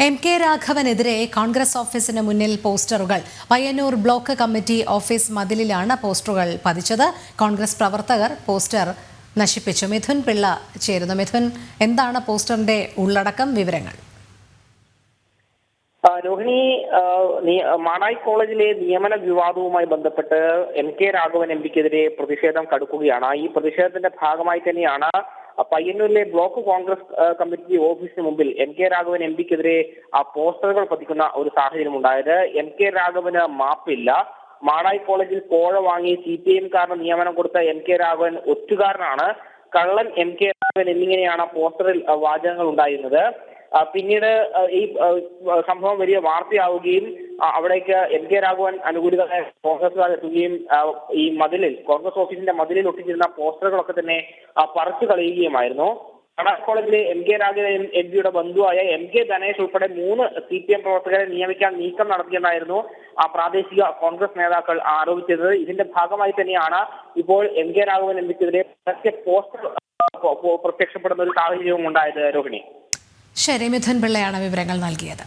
MK രാഘവനെതിരെ Congress ഓഫീസിന് മുന്നിൽ പോസ്റ്ററുകൾ. പയ്യന്നൂർ ബ്ലോക്ക് കമ്മിറ്റി ഓഫീസ് മതിലിലാണ് പോസ്റ്ററുകൾ പതിച്ചത്. കോൺഗ്രസ് പ്രവർത്തകർ പോസ്റ്റർ നശിപ്പിച്ചു. മിഥുൻ പിള്ള ചേരുന്നു. മിഥുൻ, എന്താണ് പോസ്റ്ററിന്റെ ഉള്ളടക്കം, വിവരങ്ങൾ? രോഹിണി, മാടായി കോളേജിലെ നിയമന വിവാദവുമായി ബന്ധപ്പെട്ട് MK രാഘവൻ എംപിക്കെതിരെ പ്രതിഷേധം കടുക്കുകയാണ്. ഈ പ്രതിഷേധത്തിന്റെ ഭാഗമായി തന്നെയാണ് പയ്യന്നൂരിലെ ബ്ലോക്ക് കോൺഗ്രസ് കമ്മിറ്റി ഓഫീസിന് മുമ്പിൽ MK രാഘവൻ എംപിക്കെതിരെ പോസ്റ്ററുകൾ പതിക്കുന്ന ഒരു സാഹചര്യം ഉണ്ടായത്. MK രാഘവന് മാപ്പില്ല. മാടായി കോളേജിൽ കോഴ വാങ്ങി CPIM-കാരന് നിയമനം കൊടുത്ത MK രാഘവൻ ഒറ്റുകാരനാണ്, കള്ളൻ MK രാഘവൻ എന്നിങ്ങനെയാണ് പോസ്റ്ററിൽ വാചകങ്ങൾ ഉണ്ടായിരുന്നത്. പിന്നീട് ഈ സംഭവം വലിയ വാർത്തയാവുകയും അവിടേക്ക് MK രാഘവൻ അനുകൂലികളെ കോൺഗ്രസുകാർ എത്തുകയും ഈ മതിലിൽ, കോൺഗ്രസ് ഓഫീസിന്റെ മതിലിൽ ഒട്ടിച്ചിരുന്ന പോസ്റ്ററുകളൊക്കെ തന്നെ പറിച്ചു കളയുകയുമായിരുന്നു. മാടായി കോളേജിലെ MK രാഘവൻ എംപിയുടെ ബന്ധുവായ MK ധനേഷ് ഉൾപ്പെടെ 3 CPM പ്രവർത്തകരെ നിയമിക്കാൻ നീക്കം നടത്തിയെന്നായിരുന്നു പ്രാദേശിക കോൺഗ്രസ് നേതാക്കൾ ആരോപിച്ചത്. ഇതിന്റെ ഭാഗമായി തന്നെയാണ് ഇപ്പോൾ MK രാഘവൻ എംപിക്കെതിരെ പോസ്റ്റർ പ്രത്യക്ഷപ്പെടുന്ന ഒരു സാഹചര്യവും ഉണ്ടായത്. രോഹിണി, ശരി, മിഥുൻ പിള്ളയാണ് വിവരങ്ങൾ നൽകിയത്.